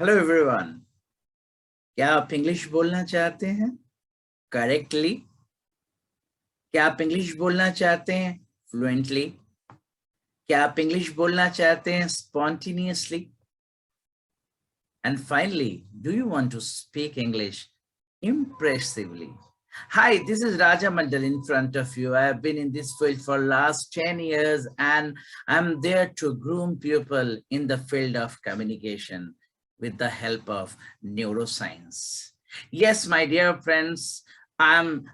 Hello everyone. क्या आप English बोलना चाहते हैं करेक्टली? क्या आप इंग्लिश बोलना चाहते हैं फ्लुएंटली? क्या आप इंग्लिश बोलना चाहते हैं spontaneously? And finally, do you want to speak English impressively? Hi, this is Raja Mandal in front of you. I have been in this field for last 10 years and I'm there to groom people in the field of communication with the help of neuroscience. Yes, my dear friends, I'm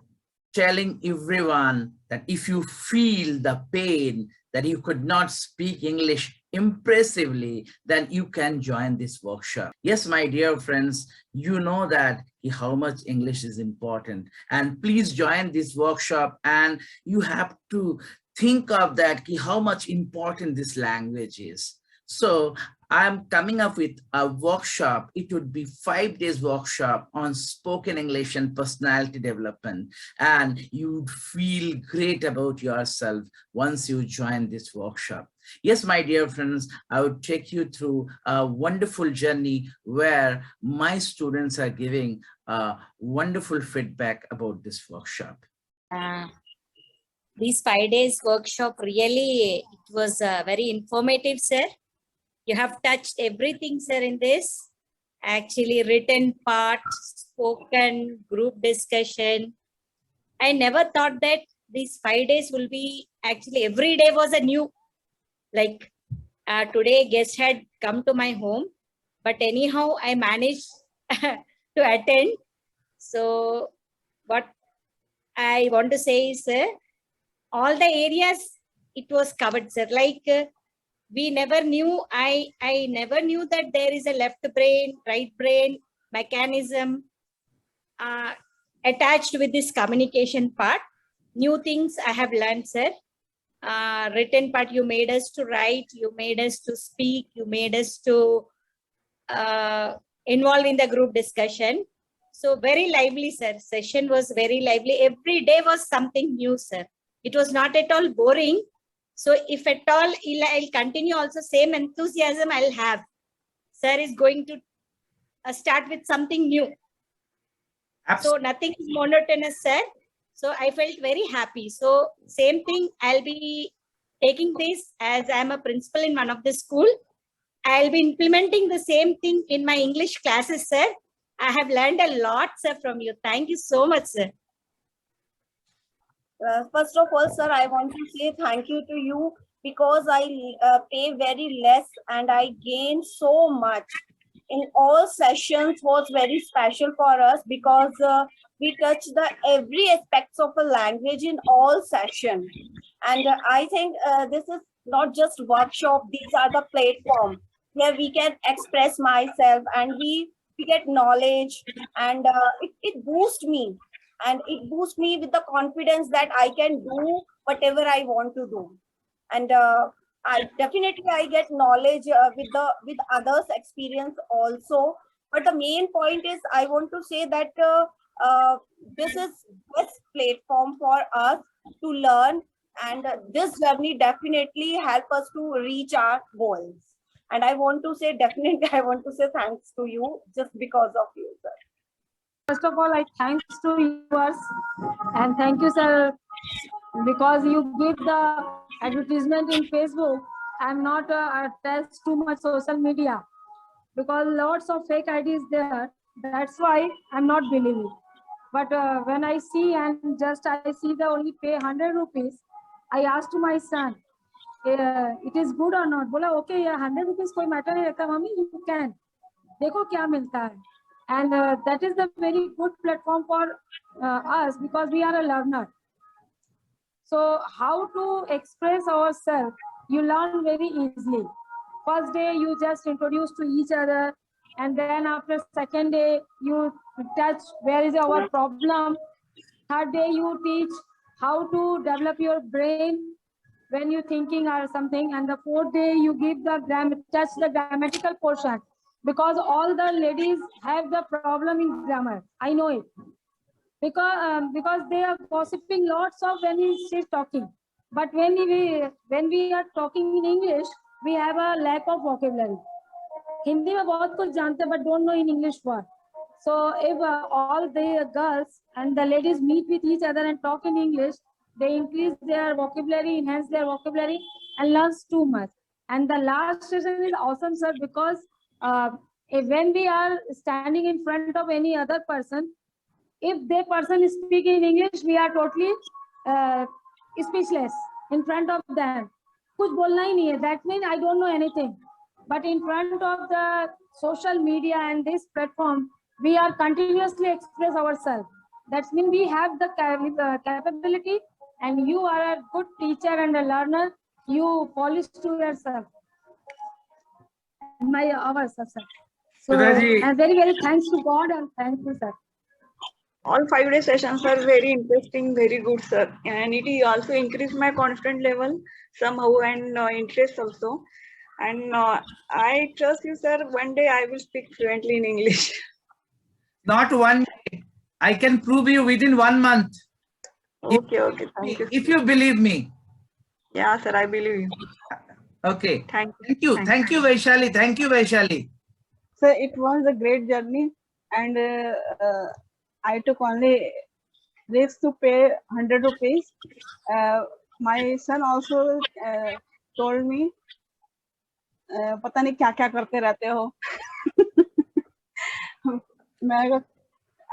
telling everyone that if you feel the pain that you could not speak English impressively, then you can join this workshop. Yes, my dear friends, you know that how much English is important, and please join this workshop. And you have to think of that how much important this language is. So I'm coming up with a workshop. It would be 5 days workshop on spoken English and personality development. And you would feel great about yourself once you join this workshop. Yes, my dear friends, I would take you through a wonderful journey where my students are giving wonderful feedback about this workshop. These 5 days workshop, really, it was very informative, sir. You have touched everything, sir, in this. Actually, written part, spoken, group discussion. I never thought that these 5 days will be, actually every day was a new, like today guest had come to my home, but anyhow, I managed to attend. So what I want to say is, sir, all the areas it was covered, sir. Like we never knew, I never knew that there is a left brain, right brain mechanism attached with this communication part. New things I have learned, sir. Written part, you made us to write, you made us to speak, you made us to involve in the group discussion. So very lively, sir. Session was very lively. Every day was something new, sir. It was not at all boring. So if at all, I'll continue also, same enthusiasm I'll have. Sir is going to start with something new. Absolutely. So nothing is monotonous, sir. So I felt very happy. So same thing, I'll be taking this as I'm a principal in one of the school. I'll be implementing the same thing in my English classes, sir. I have learned a lot, sir, from you. Thank you so much, sir. First of all, sir, I want to say thank you to you because I pay very less and I gain so much. In all sessions was very special for us because we touch the every aspects of a language in all session. And I think this is not just workshop, these are the platform where we can express myself and we get knowledge and it boosts me. And it boosts me with the confidence that I can do whatever I want to do. And I get knowledge with others' experience also. But the main point is I want to say that this is best platform for us to learn, and this journey definitely help us to reach our goals. And I want to say definitely I want to say thanks to you just because of you, sir. First of all, I thanks to yours and thank you, sir, because you give the advertisement in Facebook. I'm not attached too much social media because lots of fake IDs there. That's why I'm not believing. But when I see and just I see the only pay 100 rupees, I asked my son, it is good or not? Bola, okay, yeah, 100 rupees koi matter nahi rakha, mommy, you can. Dekho kya milta hai. And that is the very good platform for us because we are a learner. So how to express ourselves, you learn very easily. First day, you just introduce to each other. And then after second day, you touch where is our problem. Third day, you teach how to develop your brain when you're thinking or something. And the fourth day, you give the touch the grammatical portion. Because all the ladies have the problem in grammar. I know it. Because they are gossiping lots of when she's talking. But when we are talking in English, we have a lack of vocabulary. Hindi में बहुत कुछ जानते हैं but don't know in English word. So if all the girls and the ladies meet with each other and talk in English, they increase their vocabulary, enhance their vocabulary, and learns too much. And the last session is awesome, sir, because when we are standing in front of any other person, if the person is speaking in English, we are totally uh, speechless in front of them. कुछ बोलना ही नहीं है. That means I don't know anything. But in front of the social media and this platform, we are continuously express ourselves. That means we have the capability, and you are a good teacher and a learner. You polish to yourself. My hours, sir. So I'm very, very thanks to God and thank you, sir. All 5-day sessions are very interesting, very good, sir. And it also increased my confidence level somehow and interest also. And I trust you, sir. One day I will speak fluently in English. Not one day. I can prove you within 1 month. Okay, okay. Thank you. If you believe me. Yeah, sir, I believe you. Okay. Thank you. Thank you, Vaishali. Thank you, Vaishali. Sir, it was a great journey, and I took only risk to pay 100 rupees. My son also told me, पता नहीं क्या क्या करते रहते हो.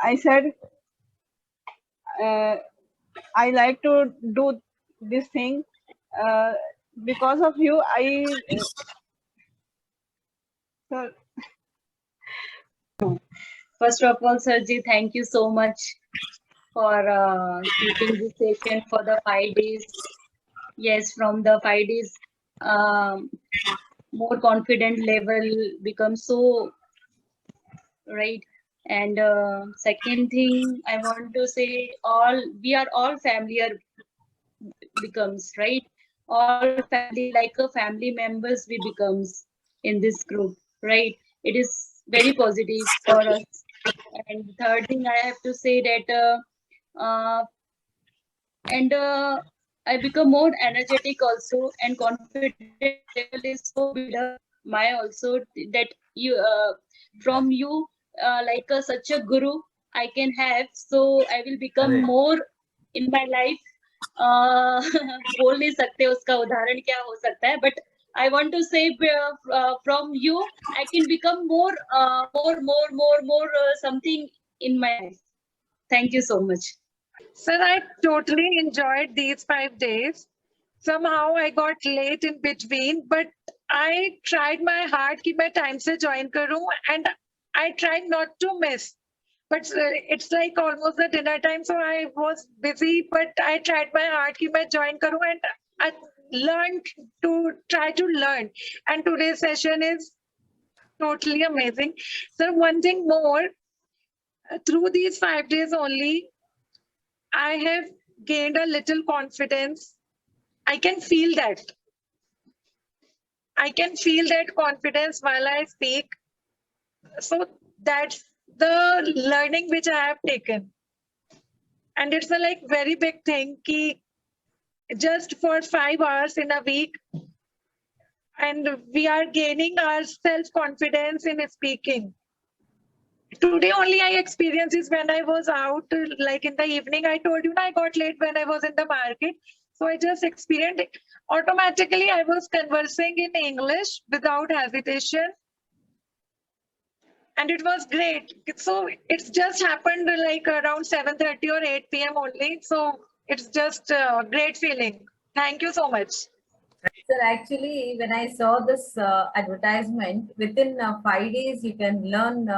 I said, I like to do this thing. Because of you, sir. First of all, Sirji, thank you so much for keeping this session for the 5 days. Yes, from the 5 days, more confident level becomes so, right? And second thing, I want to say, we are all familiar becomes, right? All family, like a family members we becomes in this group, right? It is very positive for us. And third thing I have to say that I become more energetic also, and confident level is so build up my also that you from you like such a guru I can have, so I will become more in my life. बोल नहीं सकते उसका उदाहरण क्या हो सकता है, but I want to say from you I can become more something in my life. Thank you so much. Sir, I totally enjoyed these 5 days. Somehow I got late in between, but I tried my hard कि मैं time से join करूं, and I tried not to miss. But it's like almost the dinner time, so I was busy, but I tried my hard कि मैं join करूं, and I learned to try to learn. And today's session is totally amazing. Sir, one thing more, through these 5 days only, I have gained a little confidence. I can feel that. I can feel that confidence while I speak. So that's the learning which I have taken. And it's a like very big thing ki just for 5 hours in a week, and we are gaining our self-confidence in speaking. Today only I experienced this when I was out, like in the evening. I told you I got late when I was in the market. So I just experienced it. Automatically I was conversing in English without hesitation. And it was great. So it's just happened like around 7:30 or 8 p.m. only. So it's just a great feeling. Thank you so much. Sir, actually, when I saw this advertisement, within 5 days you can learn,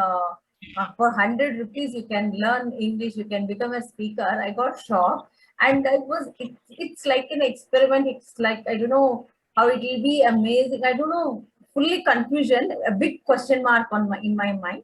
for 100 rupees you can learn English, you can become a speaker. I got shocked, and it's like an experiment. It's like, I don't know how it will be amazing. I don't know, fully confusion, a big question mark in my mind.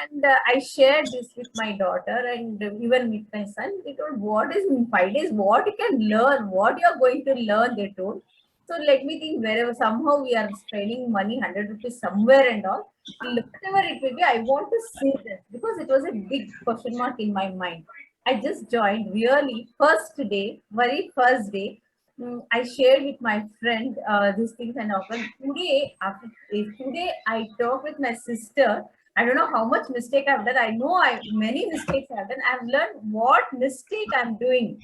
And I shared this with my daughter and even with my son. They told, what is in 5 days? What you can learn? What you are going to learn? They told. So let me think, wherever somehow we are spending money, 100 rupees somewhere and all, whatever it will be, I want to see this because it was a big question mark in my mind. I just joined really first day, very first day. I shared with my friend these things and often today, today I talk with my sister. I don't know how much mistake I've done. I know many mistakes I've done. I've learned what mistake I'm doing.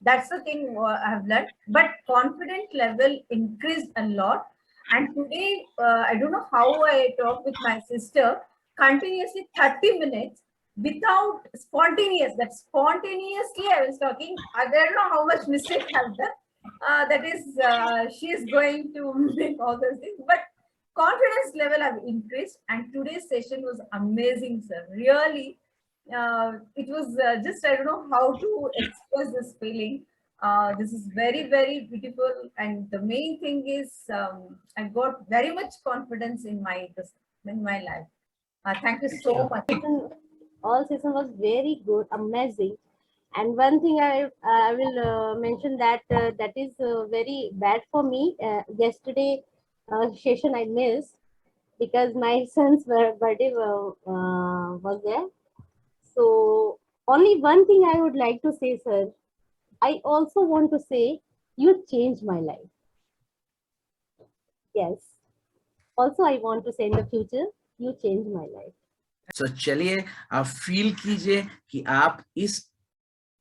That's the thing I've learned. But confidence level increased a lot. And today, I don't know how I talk with my sister continuously 30 minutes without spontaneous. That spontaneously I was talking. I don't know how much mistake I've done. That is, she is going to make all those things. But confidence level have increased, and today's session was amazing, sir. Really, it was just I don't know how to express this feeling. This is very very beautiful, and the main thing is I got very much confidence in my life. Thank you so much. All session was very good, amazing. And one thing I will mention that that is very bad for me. Yesterday session I missed because my son's birthday was there. So only one thing I would like to say, sir. I also want to say you changed my life. Yes. Also, I want to say in the future, you changed my life. So चलिए आप feel कीजिए कि आप इस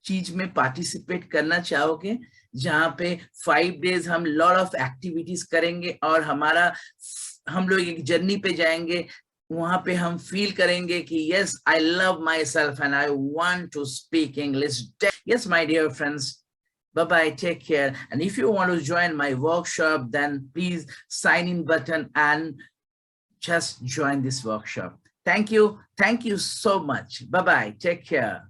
चीज में participate करना चाहोगे जहां पे 5 days हम लॉट ऑफ एक्टिविटीज करेंगे और हम लोग एक जर्नी पे जाएंगे वहां पे हम फील करेंगे कि yes I love myself and I want to speak English. Yes my dear friends, bye bye, take care, and if you want to join my workshop then please sign in button and just join this workshop. Thank you so much. Bye bye, take care.